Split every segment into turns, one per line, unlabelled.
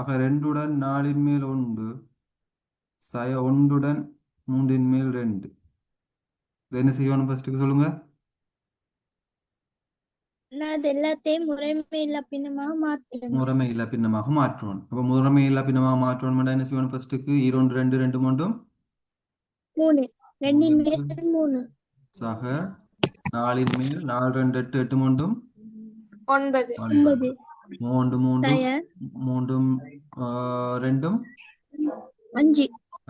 ஆக ரெண்டுடன் நாலின் மேல் ஒன்று சய ஒன்றுடன் மூன்றின் மேல் ரெண்டு. இது என்ன செய்யணும் ஃபர்ஸ்ட்டுக்கு சொல்லுங்க.
நான் அது எல்லாத்தையும் முறைமையில்லா பின்னமாக மாற்றணும்.
முறைமையில்லா பின்னமாக மாற்றணும். அப்போ முறைமையில்லா பின்னமாக மாற்றணும் என்ன செய்யணும் ஃபர்ஸ்ட்டுக்கு? இரண்டு ரெண்டு ரெண்டு மூன்றும்
3 2
மூன்றுக்கு
மேல் 3
சக நாலின் மேல் நாலு ரெண்டு எட்டு எட்டு மூன்றும்
9
ஒன்பது
9
மூன்று மூன்று
சய
மூன்றும் ரெண்டும்
5.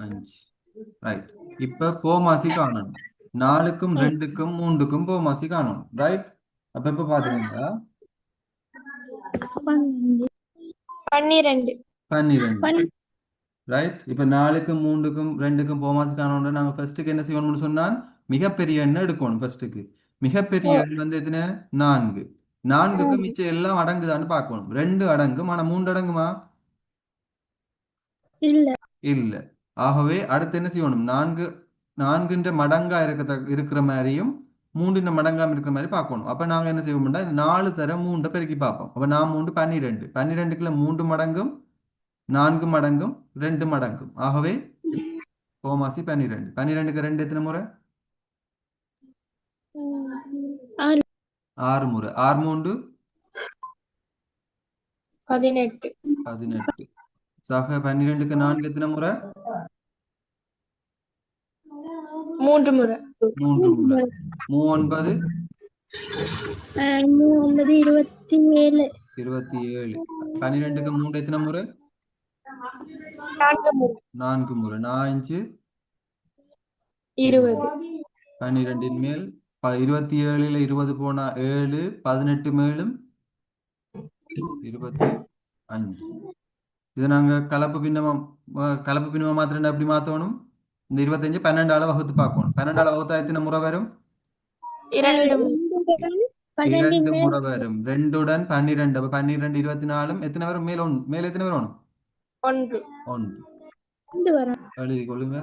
அஞ்சு. ரைட். இப்ப போமாசி காணணும். நாலுக்கும் ரெண்டுக்கும் மூன்றுக்கும் போமாசி காணணும். ரைட். அப்ப இப்ப பாத்துக்கீங்களா?
12
12. ரைட். இப்ப நாலுக்கும் மூன்றுக்கும் ரெண்டுக்கும் போமாசி காணணும். நாங்க ஃபர்ஸ்ட்டுக்கு என்ன செய்யணும்னு சொன்னால் மிகப்பெரிய எண்ணை எடுக்கணும் ஃபர்ஸ்ட்டுக்கு. மிகப்பெரிய எண் வந்து எத்தனை? 4. 4க்கு மிச்சம் எல்லாம் அடங்குதான்னு பார்க்கணும். ரெண்டு அடங்கும் ஆனா மூன்று அடங்குமா?
இல்ல.
இல்ல. ஆகவே அடுத்து என்ன செய்யணும்? நான்குன்ற மடங்கா இருக்கிற மாதிரியும் மூன்றின் மடங்காம இருக்கிற மாதிரி பார்க்கணும். அப்ப நாங்க என்ன செய்வோம்னா இந்த 4 தர 3 பெருக்கி பார்ப்போம். அப்ப நான் 3 12. 12க்குள்ள 3 மடங்கும் 4 மடங்கும் 2 மடங்கும். ஆகவே கோமாசி 12. 12க்கு 2 எத்தனை முறை?
6
6 முறை. 6 3
18
18. சக 12க்கு 4 எத்தனை முறை?
3 முறை.
3 முறை. 3
9 27
27. 12க்கு 3 எத்தனை முறை?
4 முறை.
4 முறை. 4
20
12 மேல் 27ல் 20 போனா 7 18 மேலும் 25. இதை நாங்க கலப்பு பின்னமா மாத்திரம் எப்படி மாத்தணும்? இந்த 25 12ஆல வகுத்து பார்க்கணும். 12ஆல வகுத்தா எத்தனை முறை வரும்?
2
2 முறை வரும். 2உடன் 12. அப்ப 12 24 எத்தனை வரும்? மேல் எத்தனை வரணும்?
1
1
வரும்.
எழுதி கொள்ளுங்க.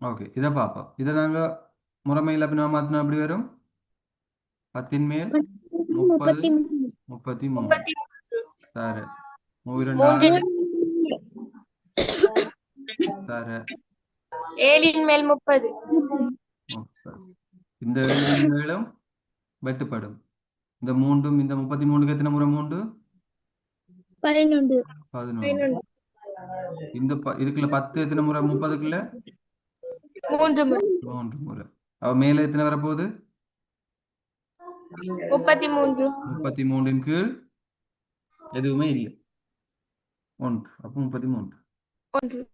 ஓகே, இதை பார்ப்போம். இதை நாங்க முறைமையில் பின்ன மாத்தினா எப்படி வரும்? 10 மேல் 30 33.
33
சரி. 32
3
சரி.
7 மேல் 30
30. இந்த 7 மேலும் வெட்டுப்படும். இந்த 33க்கு எத்தனை முறை 3?
11
11. இதுக்குள்ள 10 எத்தனை முறை? 30க்குள்ள
3 முறை.
3 முறை. அவ மேல எத்தனை வரப்போகுது?
33
33ன் கீழ் எதுவுமே இல்லை. 1. அப்போ 33.
1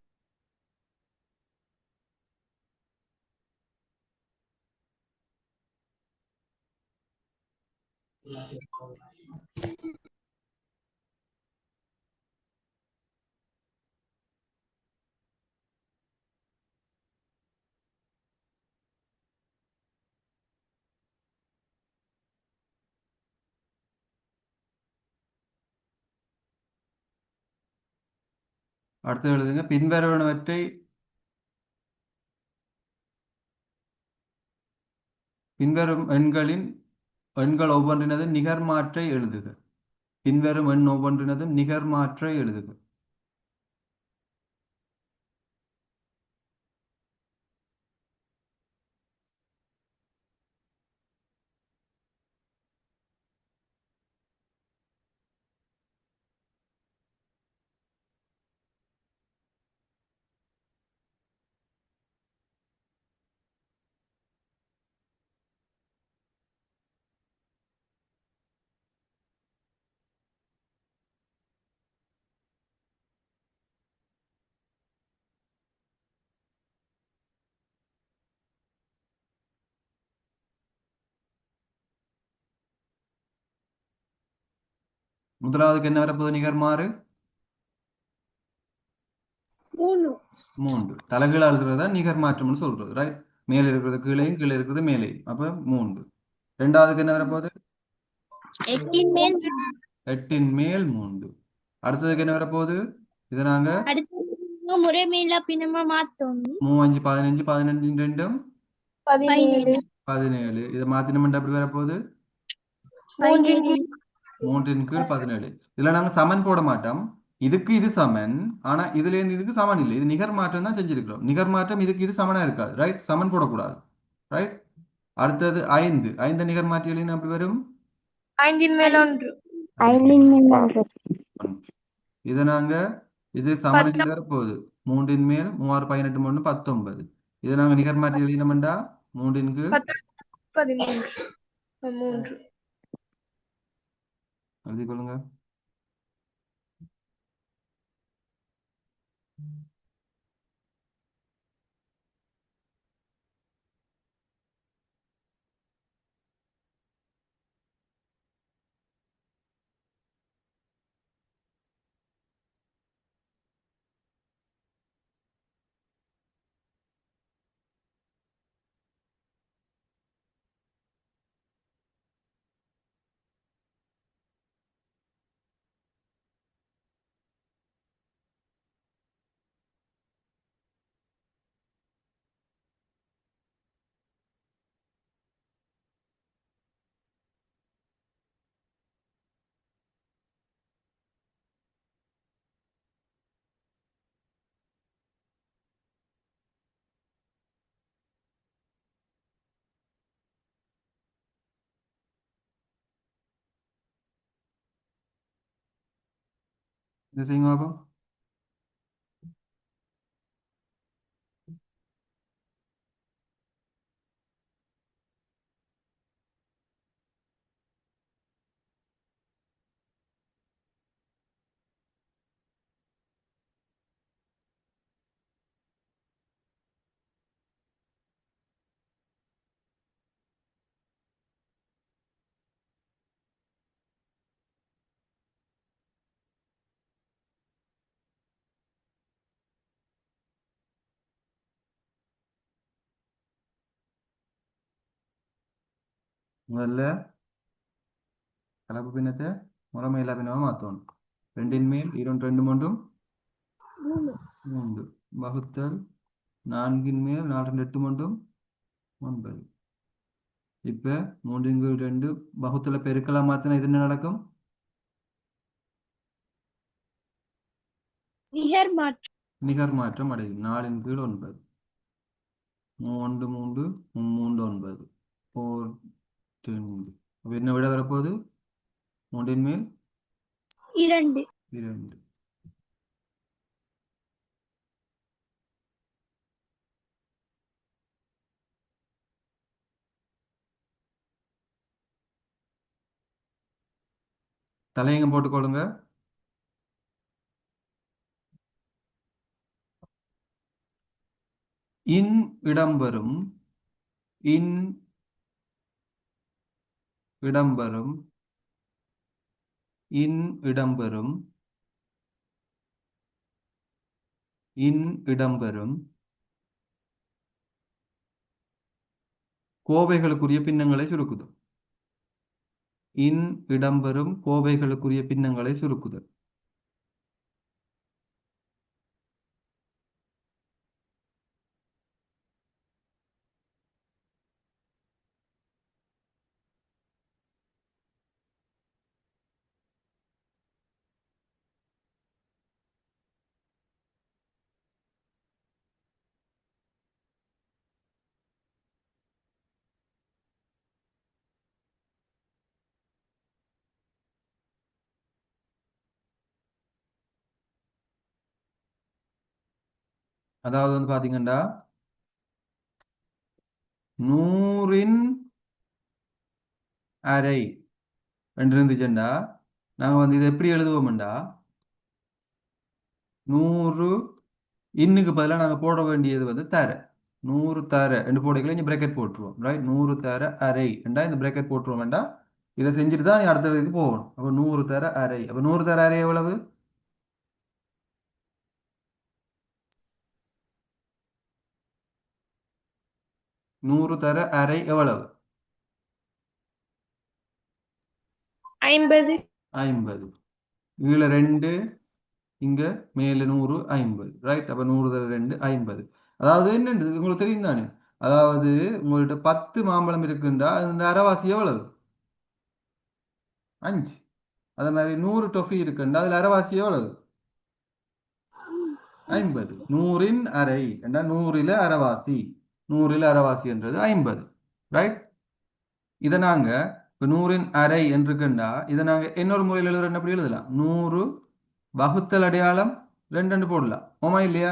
அடுத்து எழுதுங்க பின்வருவனவற்றை பின்வரும் எண்கள் ஒவ்வொன்றினது நிகர்மாற்றை எழுதுக. பின்வரும் எண் ஒவ்வொன்றினதும் நிகர்மாற்றை எழுதுக. முதலாவதுக்கு என்ன வரப்போகுது நிகர்மாறு?
3.
3. தலைகீழா எழுதுறதா நிகர் மாற்றம்னு சொல்றது, ரைட்? மேலே இருக்கிறது கீழேயும், கீழே இருக்கிறது மேலேயும். அப்ப 3. ரெண்டாவதுக்கு என்ன வரப்போகுது?
8 மேல்
8 மேல் 3. அடுத்ததுக்கு என்ன வரப்போகுது? இதை நாங்க
அடுத்து முறைமையில்லா பின்னமா மாத்தணும்.
3 5 15 15 2
17
17. இதை மாத்தினோம்னா அப்படி வரப்போகுது 3 கீழ் 17. இதுல நாங்க சமன் போட மாட்டோம். இதுக்கு இது சமன், ஆனா இதுல இருந்து இதுக்கு சமன் இல்லை. இது நிகர் மாற்றம் தான் செஞ்சிருக்கிறோம். நிகர் மாற்றம் இதுக்கு இது சமனா இருக்காது, ரைட்? சமன் போடக்கூடாது, ரைட்? அடுத்தது 5. 5 நிகர் மாற்றி எழுதினா அப்படி வரும்
5 மேல் 1
1. இதை நாங்க இது சமன் வரப்போகுது 3 மேல் 3 6 18 3 19. இதை நாங்க நிகர் மாற்றி எழுதினோம்டா 3 கீழ்
13 3
எழுதிக் கொள்ளுங்க. இது செய்யுங்க பாப்போம். முதல்ல கலப்பு பின்னத்தை முறைமையில்லா பின்னமா மாற்றணும். 2 மேல் 2 2 3 3 வகுத்தல் 4 மேல் 4 2 8 3 9. இப்ப 3 கீழ் 2 வகுத்தல பெருக்கலா மாத்தினா இது என்ன நடக்கும்?
நிகர் மாற்றம்.
நிகர் மாற்றம் அடையும். 4 கீழ் 9 3 3 3 9 4 2. அப்ப என்ன விட வரப்போகுது? 3 மேல்
2.
2. தலையங்க போட்டுக்கொள்ளுங்க. இன் இடம்பெறும் இன் இடம்பெறும் இன் இடம்பெறும் இன் இடம்பெறும் கோவைகளுக்குரிய பின்னங்களை சுருக்குது. இன் இடம்பெறும் கோவைகளுக்குரிய பின்னங்களை சுருக்குதல். அதாவது வந்து பாத்தீங்கன்னா 100ன் அரை என்று இருந்துச்சுண்டா நாங்க வந்து இதை எப்படி எழுதுவோம்டா 100 இன்னுக்கு பதிலாக நாங்கள் போட வேண்டியது வந்து தர 100 தர ரெண்டு போடைகளை இங்கே பிரேக்கெட் போட்டுருவோம் ரைட் 100 தர அரை ரெண்டா இந்த பிரேக்கெட் போட்டுருவோம் வேண்டாம் இதை செஞ்சுட்டு தான் நீ அடுத்த இதுக்கு போகணும் அப்போ 100 தர அரை அப்போ 100 தர அரை எவ்வளவு 100 தர அரை எவ்வளவு
50.
50 கீழே 2 இங்க மேல 100 50 ரைட் அப்ப 100 தர 2 50 அதாவது என்னது உங்களுக்கு தெரியும் தானே அதாவது உங்கள்ட்ட 10 மாம்பழம் இருக்குன்றா அந்த அரைவாசி எவ்வளவு 5 அதே மாதிரி 100 டொஃபி இருக்குண்டா அதுல அரைவாசி எவ்வளவு 50 100ன் அரை என்றா 100ல அரைவாசி 100ல அரைவாசின்றது 50 ரைட் இதை நாங்க இப்போ 100ன் அரை என்று இருக்குண்டா இதை நாங்க இன்னொரு முறையில் எழுதுறோம் எப்படி எழுதலாம் 100 வகுத்தல் அடையாளம் 2 போடலாம் ஓமா இல்லையா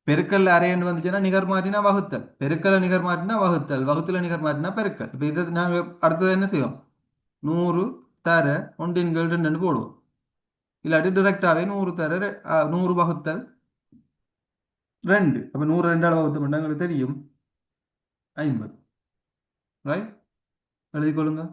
பெருக்கல் அரைன்னு வந்துச்சுன்னா நிகர் மாற்றினா வகுத்தல் பெருக்கலை நிகர் மாற்றினா வகுத்தல் வகுத்துல நிகர் மாற்றினா பெருக்கல் இப்போ இதை நாங்கள் அடுத்தது என்ன செய்வோம் 100 தர ஒன்றின் கீழ் 2 போடுவோம் இல்லாட்டி டிரெக்டாகவே 100 தர 100 வகுத்தல் 2 அப்போ 100 2ஆல் வகுத்து பண்ணால் எங்களுக்கு தெரியும் 50 ரைட் எழுதி கொள்ளுங்க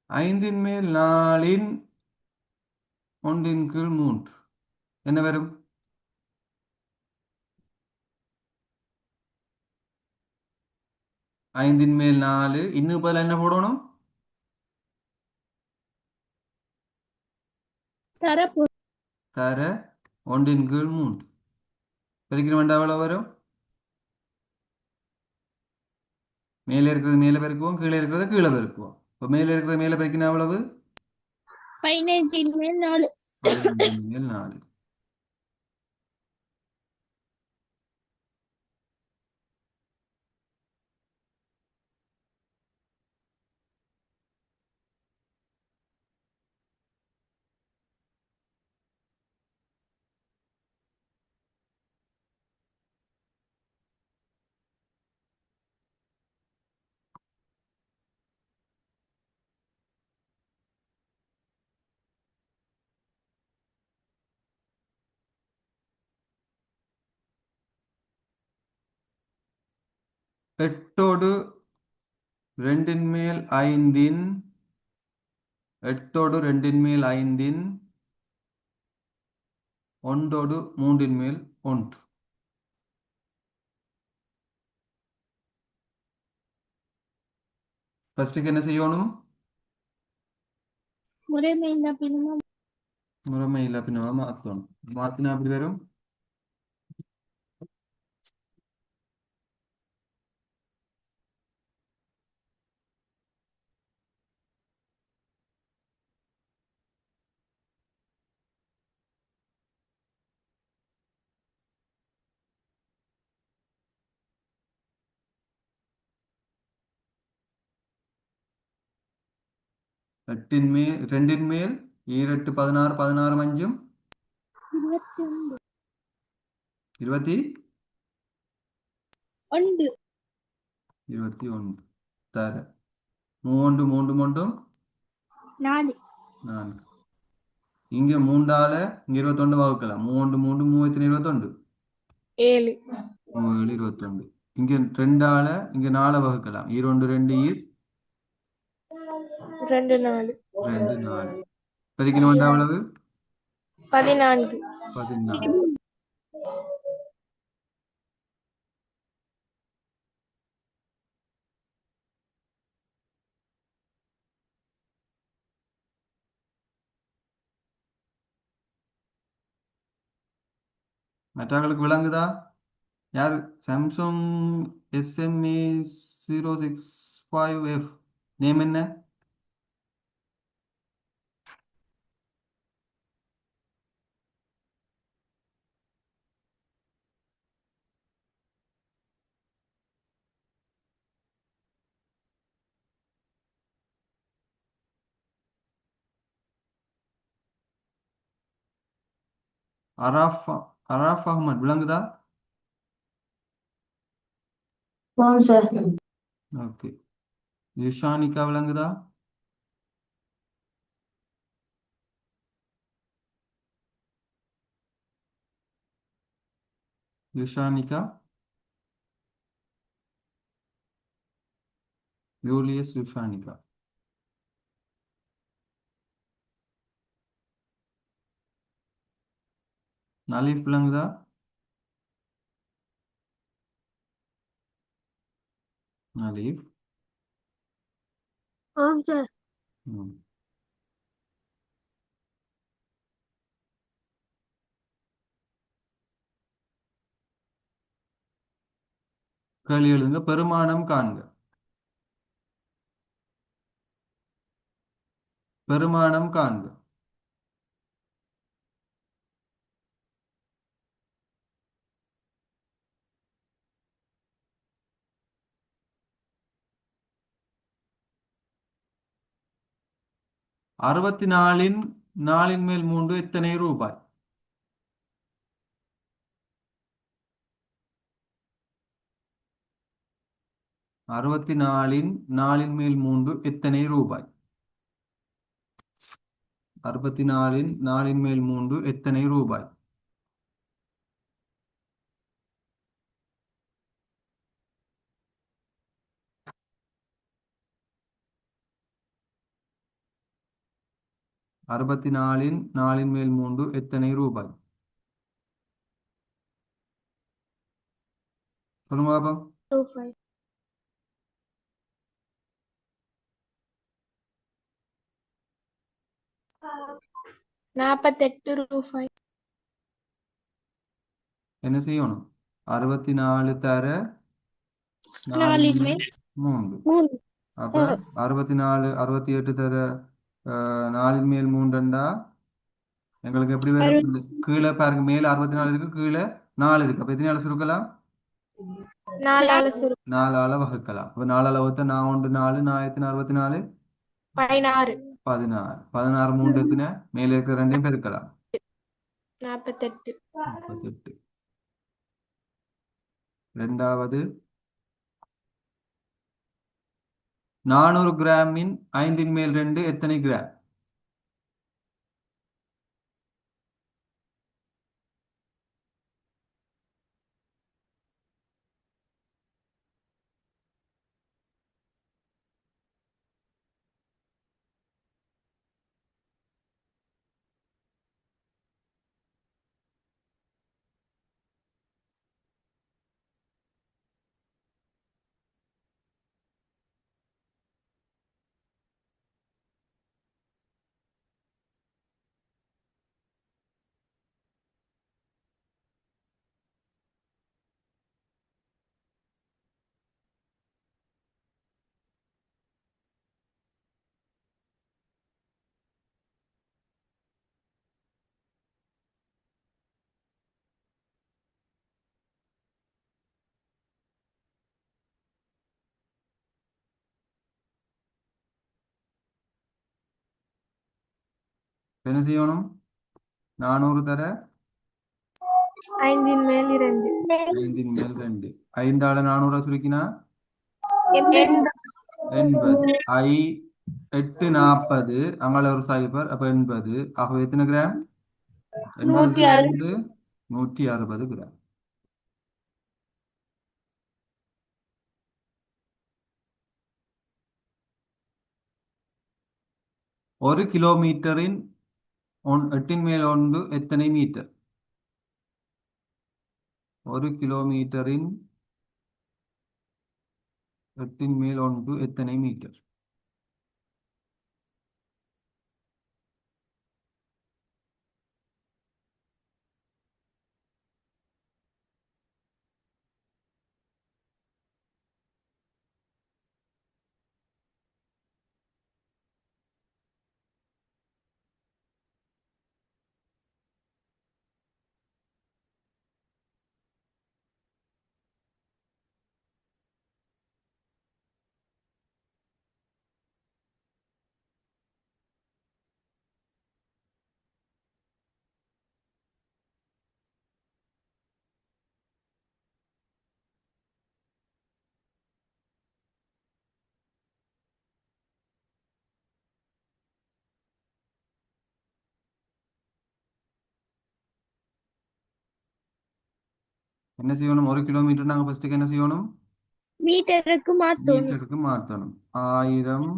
5ன் மேல் 4ன் ஒன்றின் கீழ் 3 என்ன வரும் 5ன் மேல் 4 இன்னும் பதில் என்ன போடணும்
தர
தர ஒன்றின் கீழ் 3 பெருக்கிற வேண்டாம் எவ்வளவு வரும் மேலே இருக்கிறது மேலே பெருக்குவோம் கீழே இருக்கிறத கீழே பெருக்குவோம் இப்போ மேலே இருக்கிறது மேலே பெருக்கினா எவ்வளவு
15 மேல் 4
15ன் மேல் 4 எட்டோடு 2ன் மேல் 5ன் 8ஓடு 2ன் மேல் 5ன் ஒன்றோடு 3ன் மேல் 1 ஃபர்ஸ்ட்டுக்கு என்ன செய்யணும்
முறைமையில்லா பின்னமா
முறைமை இல்லை பின்னமா மாற்றணும் மாற்றினா அப்படி வரும் எட்டின் மேல் ரெண்டின் மேல் ஈரெட்டு 16 16 அஞ்சும்
21
இருபத்தி
1
21 தர மூன்று மூன்று மூன்றும்
4
நான்கு இங்க மூன்றால இங்க 21 வகுக்கலாம் மூன்று மூன்று 321
7
7 21 இங்க ரெண்டால இங்க 4 வகுக்கலாம் ஈரொண்டு ரெண்டு ஈர்
2 4
ரெண்டு 4 பெருக்கின வேண்டாம் எவ்வளவு
14
14 மற்றவங்களுக்கு விளங்குதா யார் சாம்சங் எஸ்எம்ஏ 065F நேம் என்ன அராஃப் அராஃப் அஹ்மத் விளங்குதா
ஆமாம் சார்.
ஓகே யுஷானிகா விளங்குதா யுஷானிகா யூலியஸ் யுஷானிகா நலீஃப் விளங்குதா நலீஃப்
ஆம் சார்
ம். கேள்வி எழுதுங்க பெருமானம் காண்க பெருமானம் காண்க 64 4 மேல் 3 எத்தனை ரூபாய் 64 4 மேல் 3 எத்தனை ரூபாய் 64 4 மேல் 3 எத்தனை ரூபாய் அறுபத்தி நாலின் மேல் 3 எத்தனை ரூபாய் சொல்லுங்க பாப்பா
25 48 ரூபாய்
என்ன செய்யணும் 64 தர
4
4
மேல்
3
3
அப்ப 64 68 தர 4 மேல் 3 எங்களுக்கு எப்படி வரும் இந்த கீழே பாருங்க மேல 64 இருக்கு கீழே 4 இருக்கு அப்ப எத்தனை சுருக்கலாம்
4 ஆல சுரு
4 வகுக்கலாம் அப்ப 4 வகுத்தா நான் ஒன்று 4 நான் எத்தனை 64
16
16 16 3 எத்தனை மேல இருக்கிற ரெண்டையும் பெருக்கலாம்
48
38 ரெண்டாவது 400 கிராமின் 5 மேல் 2 எத்தனை கிராம் என்ன செய்யணும்? 400 தர
5 மேல் 2.
5 மேல் 2. 5ஆல 400 சுருக்கினா
80.
80. 8 40. அங்கால ஒரு சைபர், அப்ப 80. ஆகவே எத்தனை கிராம்? 80 160 கிராம். ஒரு கிலோமீட்டரின் 8 மேல் 1 எத்தனை மீட்டர்? ஒரு கிலோமீட்டரின் 8 மேல் 1 எத்தனை மீட்டர்? என்ன செய்யணும்? ஒரு கிலோமீட்டர் நாங்கள் ஃபர்ஸ்ட்டுக்கு என்ன செய்யணும்?
மீட்டருக்கு மாத்தணும்.
மீட்டருக்கு மாற்றணும். 1000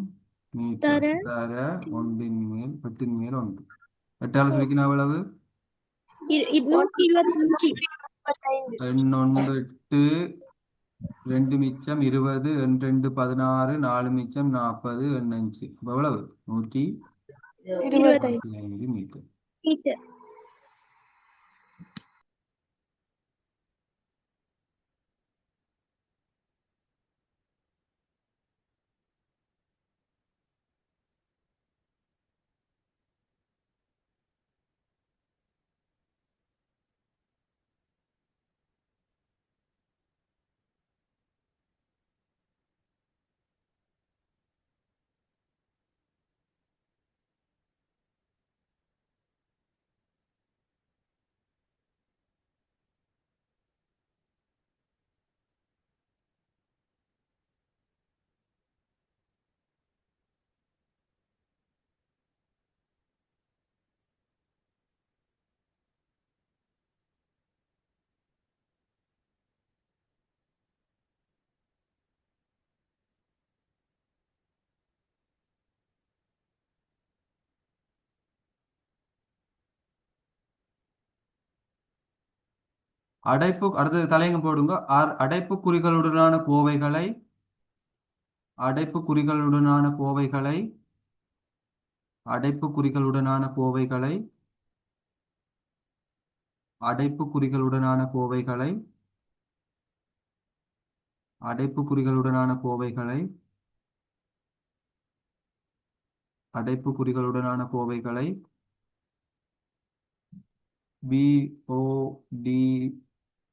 மீட்டர்
தர
தர 1 மேல் 8 மேல் 1. 8ஆல சுருக்கினா எவ்வளவு?
225.
2 8 2 மிச்சம் 20, 2 16, 4 மிச்சம் 40, 5. அப்ப எவ்வளவு?
25.
125 மீட்டர்.
மீட்டர்.
அடுத்தது தலையங்க போடுங்க. அடைப்புக்குறிகளுடனான கோவைகளை அடைப்புக்குறிகளுடனான கோவைகளை அடைப்புக்குறிகளுடனான கோவைகளை அடைப்புக்குறிகளுடனான கோவைகளை அடைப்புக்குறிகளுடனான கோவைகளை அடைப்புக்குறிகளுடனான கோவைகளை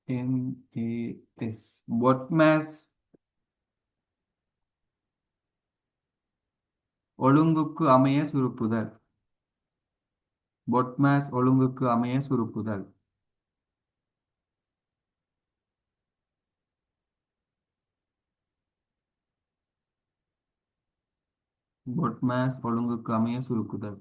BODMAS பொட்மாஸ் ஒழுங்குக்கு அமைய சுருக்குதல். பொட்மாஸ் ஒழுங்குக்கு அமைய சுருக்குதல். பொட்மாஸ் ஒழுங்குக்கு அமைய சுருக்குதல்.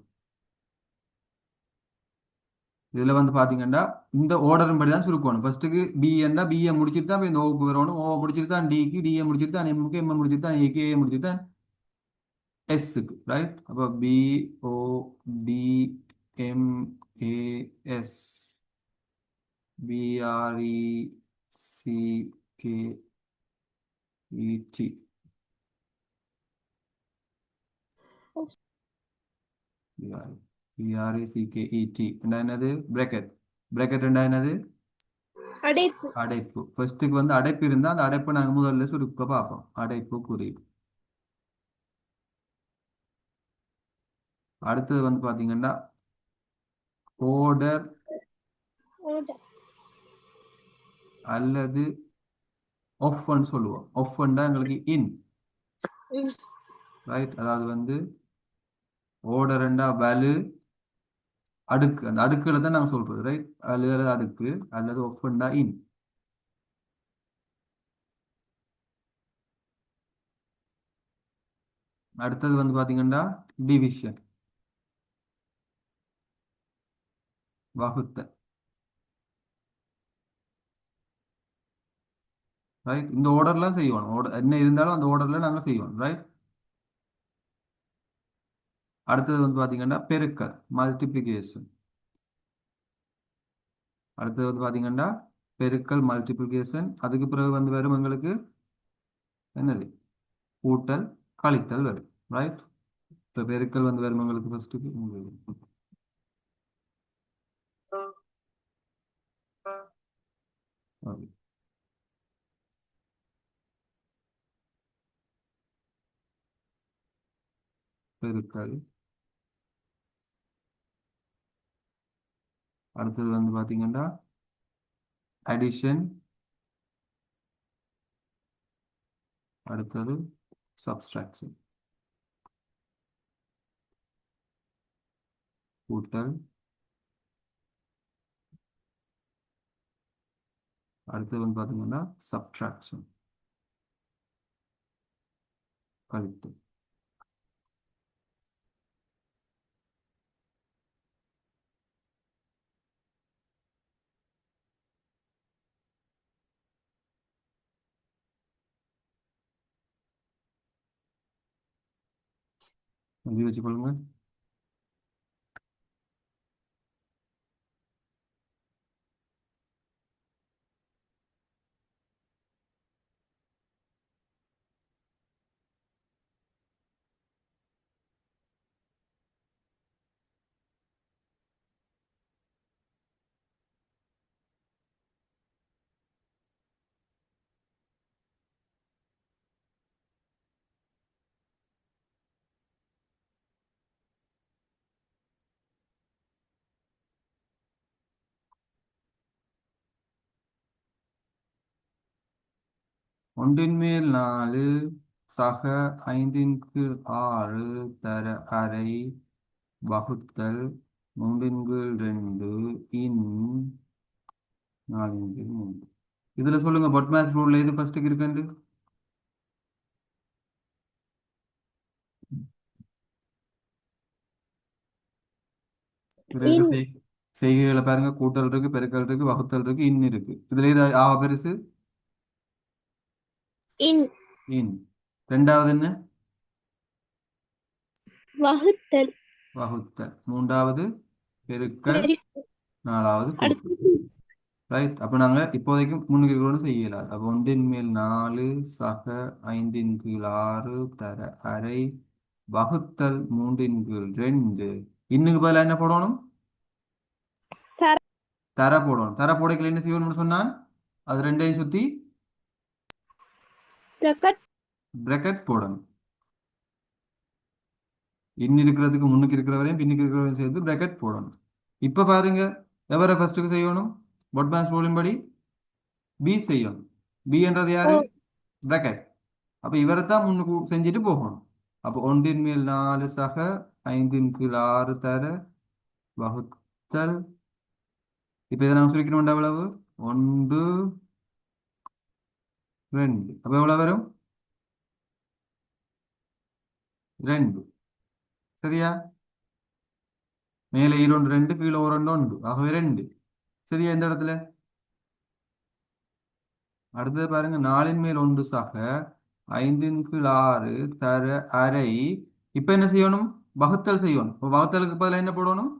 இதுல வந்து பாத்தீங்கன்னா இந்த ஆர்டரின் படி தான் சுருக்கணும். ஃபர்ஸ்ட்டுக்கு பி என்றா பிஏ முடிச்சுட்டு தான் இந்த ஓவுக்கு வரணும். ஓ முடிச்சுட்டு தான் டிக்கு, டிஏ முடிச்சுட்டு தான் எம்முக்கு, எம் முடிச்சுட்டு தான் ஏக்கு, ஏ முடிச்சுட்டு தான் எஸ்ஸுக்கு. ரைட்? அப்போ BODMAS BRECKET BRECKET என்னது? பிரேக்கெட். பிரேக்கெட் என்னது?
அடைப்பு.
அடைப்பு. ஃபர்ஸ்ட்டுக்கு வந்து அடைப்பு இருந்தால் அந்த அடைப்பை நாங்கள் முதல்ல சுருக்க பார்ப்போம். அடைப்பு குறி. அடுத்தது வந்து பார்த்தீங்கன்னா ஓர்டர் அல்லது ஒஃப்ன்னு சொல்லுவோம். ஒஃப்ண்டா எங்களுக்கு இன். ரைட்? அதாவது வந்து ஓர்டர்ண்டா வலு, அடுக்கு, அந்த அடுக்குல தான் நாங்க சொல்றது, ரைட்? அல்லது அடுக்கு அல்லது ஒஃப்ண்டா இன். அடுத்தது வந்து பாத்தீங்கன்னா டிவிஷன், வகுத்தல், ரைட்? இந்த ஆர்டர்ல செய்வோம், என்ன இருந்தாலும் அந்த ஆர்டர்ல நாங்க செய்வோம், ரைட்? அடுத்தது வந்து பாத்தீங்கன்னா பெருக்கல், மல்டிப்ளிகேஷன். அடுத்தது வந்து பாத்தீங்கன்னா பெருக்கல் மல்டிப்ளிகேஷன். அதுக்கு பிறகு வந்து வரும் எங்களுக்கு என்னது, கூட்டல் கழித்தல் வரும், ரைட்? இப்போ பெருக்கல் வந்து வரும் எங்களுக்கு ஃபர்ஸ்ட் பெருக்கல். அடுத்தது வந்து பாத்தீங்கன்னா அடிஷன். அடுத்தது சப்ஸ்ட்ராக்ஷன், கூட்டல். அடுத்தது வந்து பாத்தீங்கன்னா சப்ட்ராக்ஷன், கழித்தல். எழுதி வச்சுக்கொள்ளுங்க. ஒன்றின் மேல் 4 சக 5/6 தர அரை வகுத்தல் 3/2 இன் 4/3. இதுல சொல்லுங்க பொட்மாஸ் ரூல்ல எது ஃபர்ஸ்ட்டுக்கு இருக்குண்டு? இதுல இருக்க
இன்
செய்கைகளை பாருங்க, கூட்டல் இருக்கு, பெருக்கல் இருக்கு, வகுத்தல் இருக்கு, இன் இருக்கு. இதுல இது பெருசு
இன்
இன். ரெண்டாவது என்ன?
வகுத்தல்.
வகுத்தல். மூன்றாவது பெருக்கல்.
பெருக்கல்.
நாலாவது கூட்டல்,
அடுத்தது
ரைட்? அப்ப நாங்க இப்போதைக்கு முன்னுக்கு இருக்கிறோன்னு செய்யலாம். அப்ப 1/4 சக 5/6 தர அரை வகுத்தல் 3/2. இன்னுக்கு பதிலா என்ன போடணும்?
தர
தர போடணும். தர போடைகள் என்ன செய்யணும்னு சொன்னான்? அது ரெண்டையும் சுத்தி
பிரக்கட்.
பிரக்கெட் போடணும். இன் இருக்கிறதுக்கு முன்னுக்கு இருக்கிறவரையும் பின்னுக்கு இருக்கிறவரையும் சேர்த்து பிரக்கெட் போடணும். இப்ப பாருங்க, எவரை ஃபர்ஸ்ட்டுக்கு செய்யணும்? பொட்மாஸ் ரூலின் படி பி செய்யணும். பி என்றது
ஓ
யாரு? பிரக்கெட். அப்ப இவரை தான் முன்னுக்கு செஞ்சுட்டு போகணும். அப்போ 1/4 சக 5/6 தர வகுத்தல். இப்ப இதை நாங்கள் சுருக்கணும்டா எவ்வளவு? 1 2. அப்ப எவ்வளவு வரும்? 2. சரியா? மேலே 2 2, கீழே 2 1, ஆகவே 2. சரியா? இந்த இடத்துல அடுத்தது பாருங்க, 4/1 சக 5/6 தர அரை. இப்ப என்ன செய்யணும்? வகுத்தல் செய்யணும். இப்ப வகுத்தலுக்கு பதிலா என்ன போடணும்?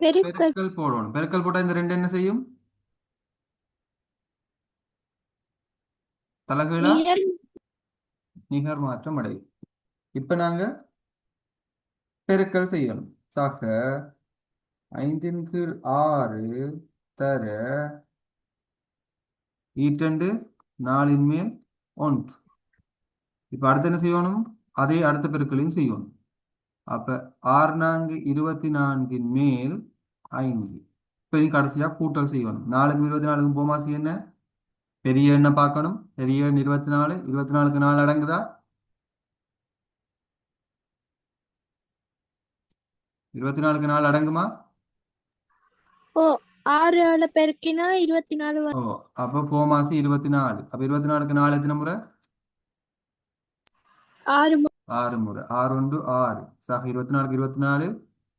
பெருக்கல்.
பெருக்கல் போடணும். பெருக்கல் போட்டா இந்த ரெண்டு என்ன செய்யும்? தலகீழா
நிகர்.
நிகர் மாற்றம் அடையும். இப்ப நாங்க பெருக்கல் செய்யணும். சக 5/6 தர ஈட்டண்டு 4/1. இப்ப அடுத்து என்ன செய்யணும்? அதே அடுத்த பெருக்கலையும் செய்யணும். அப்ப 6 4 24 மேல் 5. இப்ப நீ கடைசியா கூட்டல் செய்யணும். 4 24 போமாசி என்ன? பெரிய எண்ணை பார்க்கணும். பெரிய எண் 24. 24க்கு 4 அடங்குதா? 24க்கு 4 அடங்குமா?
ஓ 6 பெருக்கினா 24
ஓ, அப்போ போமாசி 24. அப்ப 24க்கு 4 எத்தனை முறை?
6
6 முறை. 6 ஒன்று 6. சக 24க்கு 24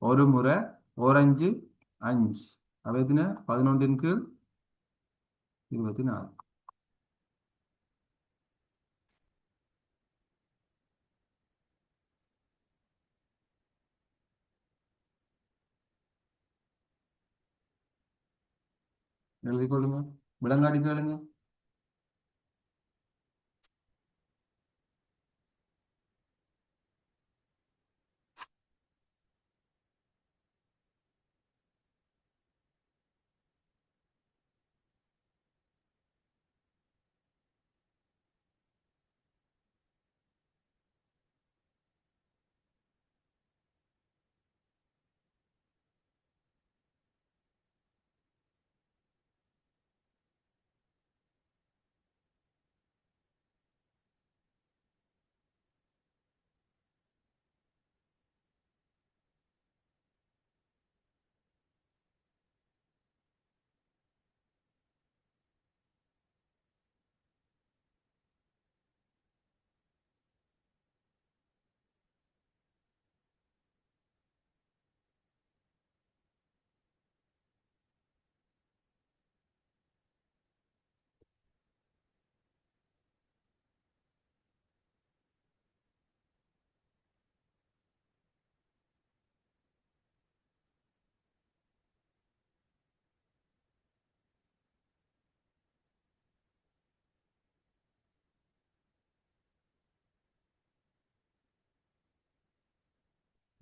ஒரு முறை, ஓரஞ்சு 5. அப்ப எத்தனை? 11ன் கீழ் 24. எழுதிக் கொள்ளுங்க. விளங்காடி கேளுங்க.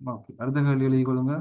ஓகே, அடுத்த கேள்வி எழுதிக் கொள்ளுங்க.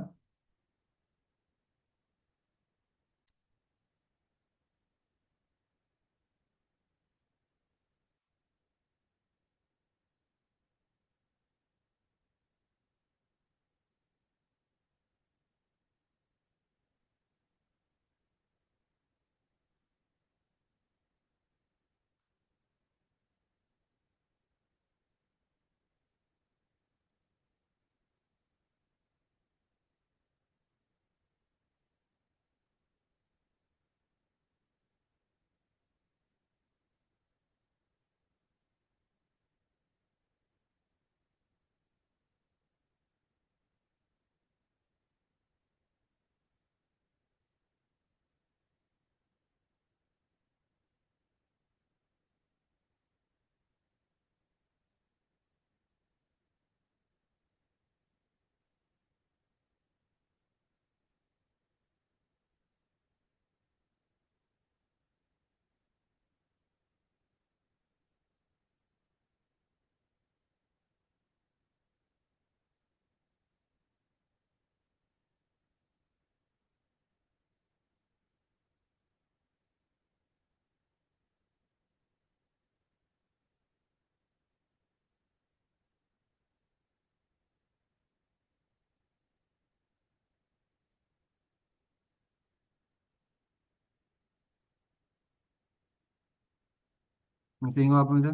செய்யுங்க பார்ப்போம் இது.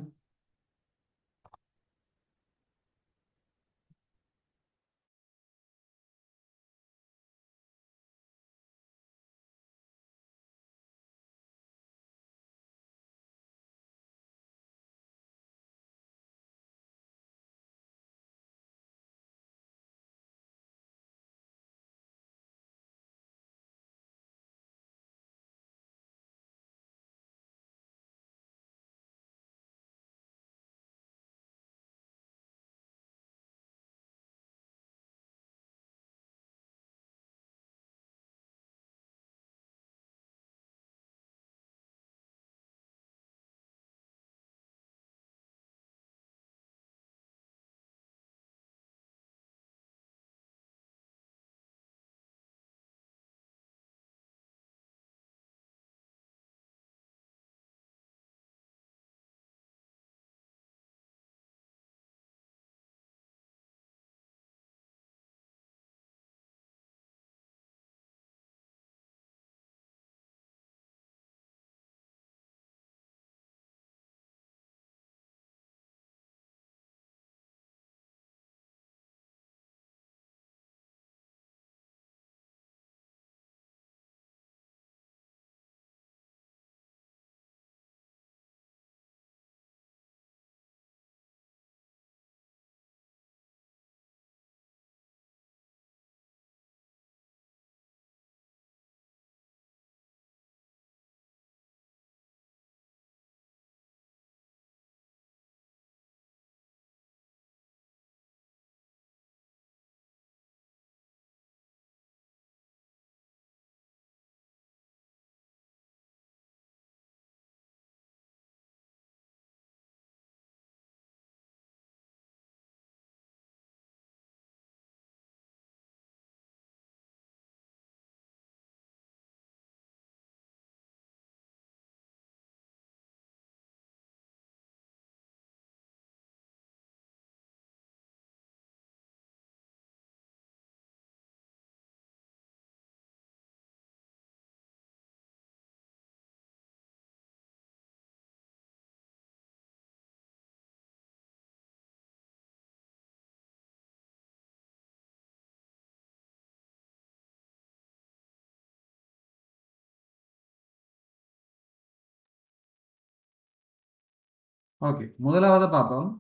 ஓகே, முதலாவது பார்ப்போம்.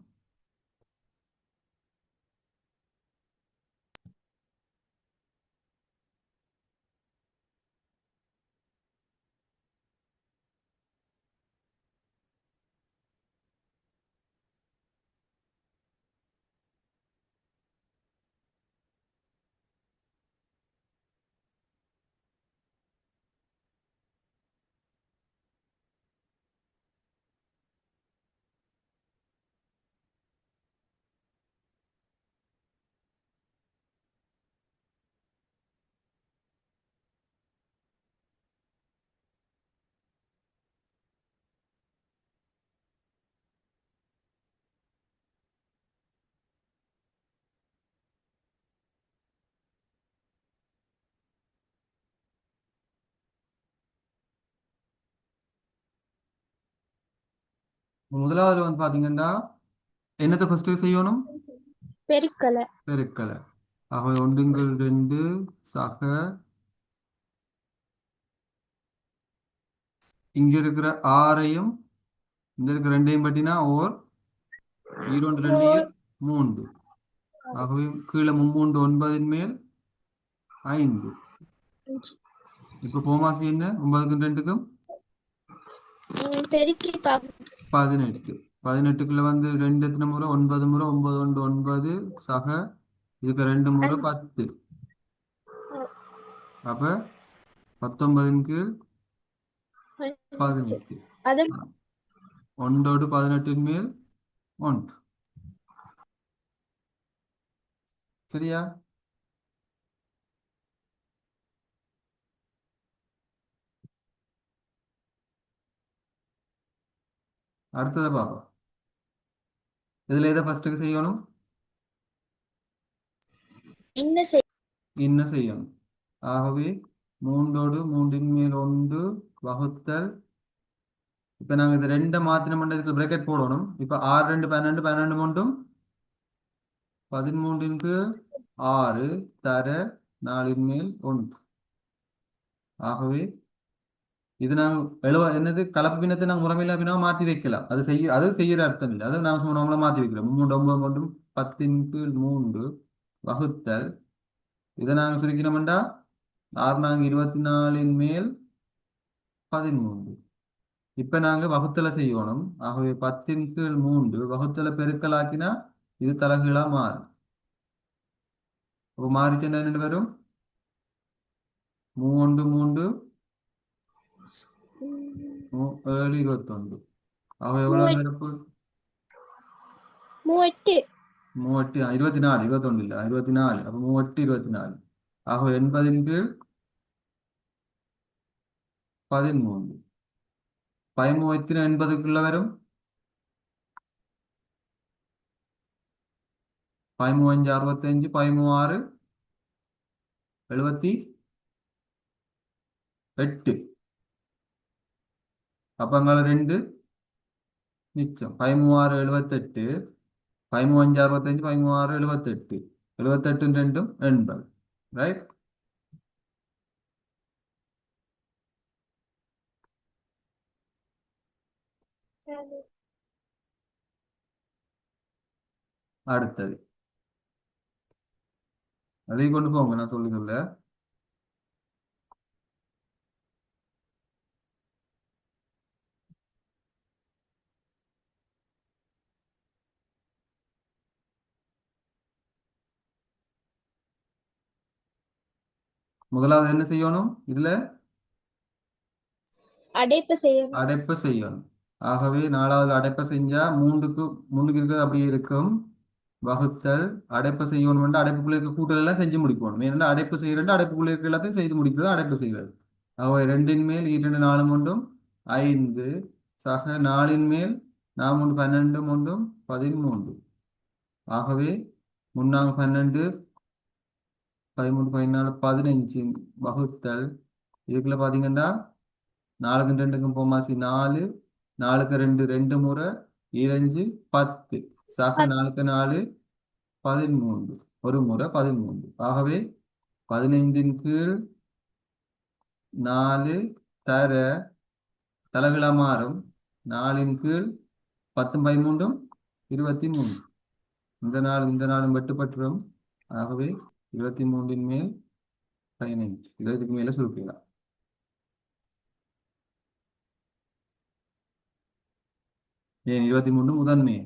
முதலாவது வந்து பாத்தீங்கன்னா என்னத்தை ஃபர்ஸ்ட் செய்யணும்?
பெருக்கல.
பெருக்கலை. ஆகவே ஒன்றுங்கள் ரெண்டு சக இங்க இருக்கிற ஆறையும் இந்த இருக்கிற ரெண்டையும் பட்டினா ஓர் ஈரோண்டு ரெண்டு ஈர் மூன்று. ஆகவே கீழே மும்மூன்று ஒன்பதின் மேல் 5. இப்போ போமாசி என்ன? 9க்கும் 2க்கும்
பெருக்கி பார்ப்போம்.
18. 18க்குள்ள வந்து 2 எத்தனை முறை? 9 முறை. 9 ஒன்று 9 சக இதுக்கு 2 முறை 10. அப்ப 19ன் கீழ் 18.
அது
ஒன்றோடு 18ன் மேல் 1. சரியா? அடுத்ததை பார்ப்போம். இதுல எதை ஃபர்ஸ்ட்டுக்கு செய்யணும்?
என்ன செய்ய
என்ன செய்யணும்? ஆகவே 3ஓடு 3ன் மேல் 1 வகுத்தல். இப்ப நாங்க இது 2 மாத்திரம் பண்ணதுக்கு பிரேக்கெட் போடணும். இப்ப 6 2 12 12 மூன்றும் 13ன் கீழ் 6 தர 4ன் மேல் 1. ஆகவே இது நாங்கள் என்னது கலப்பு பின்னத்தை நாங்கள் முறைமையில பின்னா மாற்றி வைக்கலாம். அது செய்யற அர்த்தம் இல்லை. அது நாங்கள் சும்மா நார்மலா மாற்றி வைக்கிறோம். 3 9 கொண்டும் 10ன் கீழ் 3 வகுத்தல். இதை நாங்கள் சுருக்கிறோம்டா 6 நாங்கள் 24ன் மேல் 13. இப்ப நாங்க வகுத்தலை செய்யணும். ஆகவே 10ன் கீழ் 3 வகுத்தலை பெருக்கலாக்கினா இது தலைகீழா மாறும். அப்போ மாறிச்சுன்னா என்ன வரும்? 3 3 7 21. ஆகவே எவ்வளவு நிரப்பு?
38.
38 24 21 இல்ல 24. அப்ப 38 24. ஆகவே 80ன் கீழ் 13. 13 80க்குள்ள வரும். 13 5 65 13 6 78. அப்ப அங்கால 2 மிச்சம். 13 6 78. 13 5 65 13 6 78. 78 2 80. ரைட்? அடுத்தது அதை கொண்டு போங்க, நான் சொல்லி சொல்ல. முதலாவது என்ன செய்யணும்? இதுல
அடைப்பு செய்யணும்.
அடைப்பு செய்யணும். ஆகவே 4வது அடைப்பை செஞ்சா முன்னுக்கு இருக்கிறது அப்படியே இருக்கும். வகுத்தல் அடைப்பை செய்யணும். அடைப்புக்குள்ள இருக்க கூட்டல் எல்லாம் செஞ்சு முடிக்கணும். ஏன்னா அடைப்பு செய்யறது அடைப்புக்குள்ள இருக்க எல்லாத்தையும் செய்து முடிக்கிறது அடைப்பு செய்கிறது. ஆகவே 2ன் மேல் 2 4 ஒன்றும் 5 சக 4ன் மேல் 4 12 ஒன்றும் 13. ஆகவே 3 12 13 14 15 வகுத்தல். இதுக்குள்ள பாத்தீங்கன்னா 4க்கு 2க்கும் போமாசி 4 4க்கு 2 2 முறை 2 10 சக 4க்கு 4 13 ஒரு முறை 13. ஆகவே 15ன் கீழ் 4 தர தலைகீழா மாறும். 4ன் கீழ் 10 பை 3 23. இந்த நாளும் வெட்டுப்பட்டுரும். ஆகவே 23 மேல் 15 இதுக்கு மேல சுருக்கலாம். ஏன் 23 முதன்மை,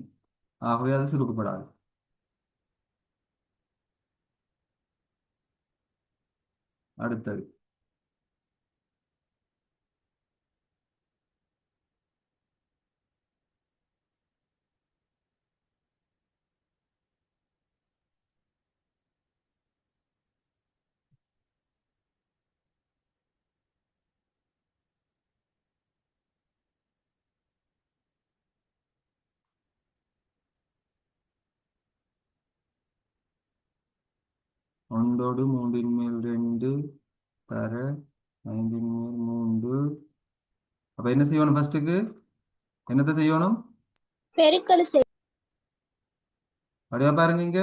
ஆகவே அது சுருக்கப்படாது. அடுத்தது 1 3 மேல் 2 தர 5 மேல் 3. அப்ப என்ன செய்யணும்? ஃபர்ஸ்ட்டுக்கு என்னத்தை செய்யணும்?
பெருக்கல் செய்.
அப்படியா பாருங்க, இங்க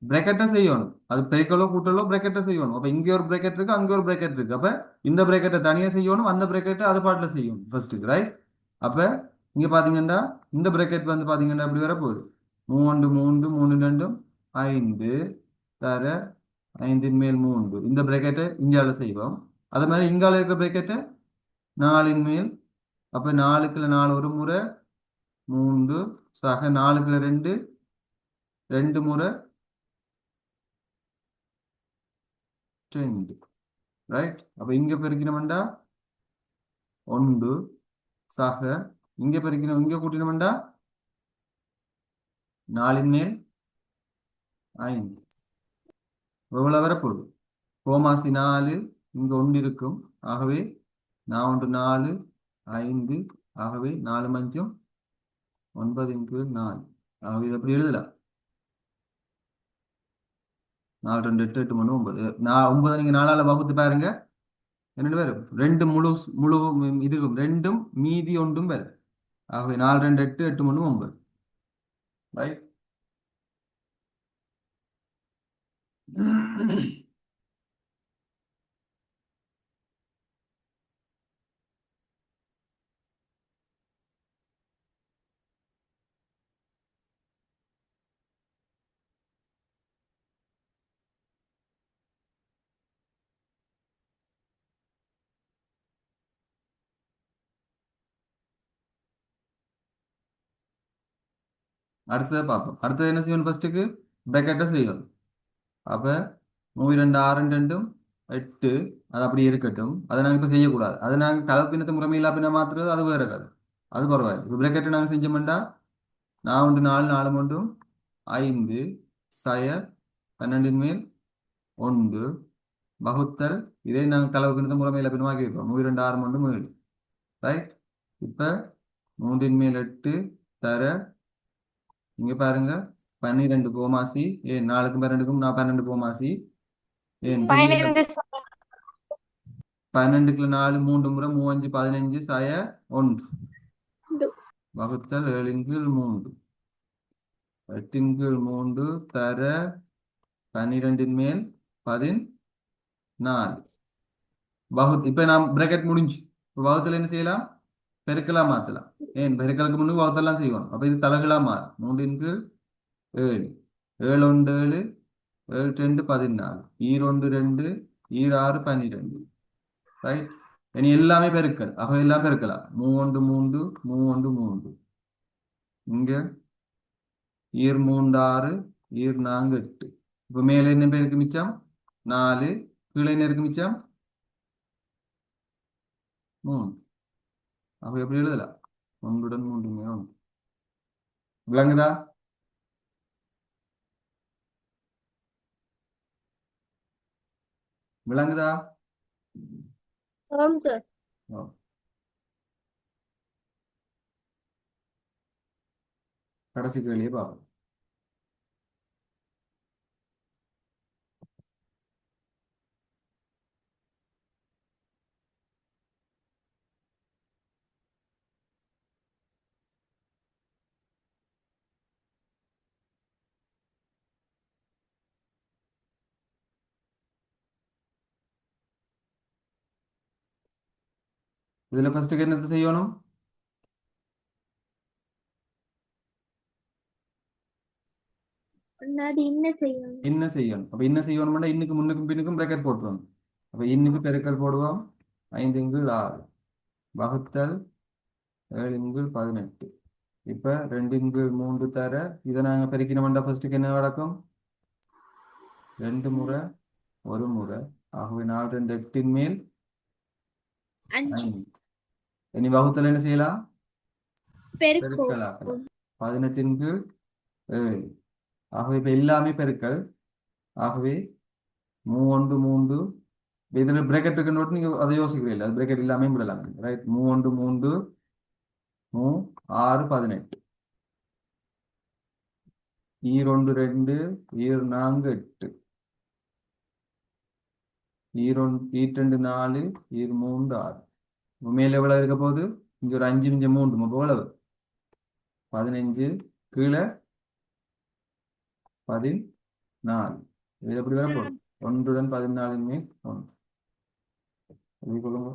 பிரேக்கெட்டை செய்யணும். அது பெருக்கலோ கூட்டலோ பிரேக்கெட்டை செய்யணும். அப்ப இங்க ஒரு பிரேக்கெட் இருக்கு, அங்க ஒரு பிரேக்கெட் இருக்கு. அப்ப இந்த பிரேக்கெட்டை தனியா செய்யணும், அந்த பிரேக்கெட்டை அது பாட்டுல செய்யணும் ஃபர்ஸ்ட்டுக்கு, ரைட்? அப்ப இங்க பாத்தீங்கன்னா இந்த பிரேக்கெட் வந்து பாத்தீங்கன்னா அப்படி வர போகுது. 3 3 3 2 5 தர 5 மேல் 3. இந்த பிரேக்கெட்டை இங்கால செய்வோம். அதே மாதிரி இங்கால இருக்க பிரேக்கெட்டை 4 மேல். அப்ப 4க்குள்ள 4 ஒரு முறை 3 சக 4க்குள்ள 2 2 முறை 2, ரைட்? அப்ப இங்க பெருக்கினோம்டா 1 சக இங்க பெருக்கினோம், இங்க கூட்டினோம்டா 4 மேல் 5. எவ்வளவு வரப்போகுது? கோமாசி 4 இங்க 1 இருக்கும். ஆகவே 4 4 5. ஆகவே 4 5 9 இங்கு 4. ஆகவே இது எப்படி எழுதலாம்? 4 2 8 8 3 9. 9 நீங்க 4ஆல வகுத்து பாருங்க, என்ன வரும்? 2 முழு முழு இதுவும் 2ம் மீதி 1ம் வரும். ஆகவே 4 2 8 8 3 9, ரைட்? அடுத்ததை பார்ப்போம். அடுத்தது என்ன செய்யணும்? ஃபர்ஸ்ட்டுக்கு பிரேக்கெட்டை செய்யணும். அப்ப 3 2 6 2 8, அது அப்படி இருக்கட்டும். அதை நாங்கள் இப்போ செய்யக்கூடாது. அதை நாங்கள் கலப்பினத்தை முறைமையில்லா பின்ன மாத்துறது அது வேற கதை. அது பரவாயில்லை. இப்போ பிரேக்கெட்டை நாங்கள் செஞ்சோம்டா 4 4 4 3 5 சய 12 மேல் 1 வகுத்தல். இதை நாங்கள் கலப்பினத்தை முறைமையில்லா பின்னமாக்கி வைப்போம். 3 2 6 3 7, ரைட்? இப்போ 3 மேல் 8 தர இங்க பாருங்க 12 கோமாசி. ஏன் 4க்கும் 12க்கும் நான் 12 கோமாசி. ஏன்
12
12க்குள்ள 4 3 முறை 3 5 15 சய 1 வகுத்தல் 7 கீழ் 3 8 கீழ் 3 தர 12 மேல் 14 வகுத்து. இப்ப நாம் பிரேக்கெட் முடிஞ்சு. இப்ப வகுத்துல என்ன செய்யலாம்? பெருக்கலாம் மாத்தலாம். ஏன் பெருக்கலுக்கு முன்னு வகுத்தெல்லாம் செய்வோம். அப்ப இது தலைகளா மாறும். 3 கீழ் 7 7 1 7 7 2 14 ஈரொண்டு 2 ஈராறு 12, ரைட்? இனி எல்லாமே பெருக்கல். ஆக எல்லாம் பெருக்கலாம். 3 3 3 3 இங்க ஈர் 3 6 ஈர் 4 8. இப்ப மேல என்ன பேருக்கு மிச்சம்? 4. கீழே என்ன இருக்கு மிச்சம்? 3. அப்ப எப்படி எழுதலாம்? 1 3 1. விளங்குதா? விளங்குதா?
ஆம் சார்.
ஓ. கடைசி கேள்வியை பார்ப்போம். இதுல ஃபர்ஸ்ட்டுக்கு என்னத்தை செய்யணும்?
முன்னாடி என்ன செய்யணும்?
என்ன செய்யணும். அப்ப என்ன செய்யணும்னா இன்னுக்கு முன்னுக்கும் பின்னுக்கும் பிரக்கெட் போட்டுருவோம். அப்ப இன்னுக்கு பெருக்கல் போடுவோம். 5 × 6 வகுத்தல் 7 × 18. இப்ப 2 × 3 தர இதை நாங்க பெருக்கினோம்டா ஃபர்ஸ்ட்டுக்கு என்ன நடக்கும்? 2 முறை 1 முறை. ஆகவே 4 2 8 மேல்
5
5. இனி வகுத்தல் என்ன செய்யலாம்?
பெருக்கோ
பெருக்கலாக்கலாம். 18 × 7. ஆகவே இப்ப எல்லாமே பெருக்கல். ஆகவே 3 3 இதுல பிரேக்கெட் இருக்குன்னு நீங்க அதை யோசிக்கிறீங்க. அது பிரேக்கெட் இல்லாமே விடலாம். ரைட். 3 3 6 18. 2 2 4 8. 2 4 3 6. மேல எவ்வளவு இருக்க போகுது? இங்க ஒரு 5 இங்க 3 எவ்வளவு? 15 கீழே 14. இது எப்படி வர போகுது? 1 உடன் 14 மேல் 1. எப்படி கொள்ளுங்க?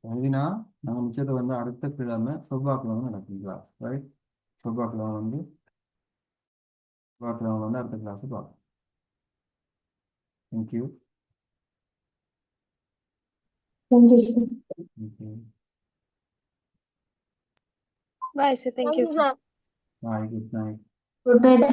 எழுதினா நாங்கள் மிச்சத்தை வந்து அடுத்த கிழமை செவ்வாய்க்கிழமை நடக்கும் கிளாஸ். ரைட். செவ்வாய்க்கிழமை வந்து அடுத்த கிளாஸ் பார்ப்போம். Thank you.
Thank you, sir.
Thank you.
Bye, sir. Thank you, sir.
Bye. Good night.
Good night.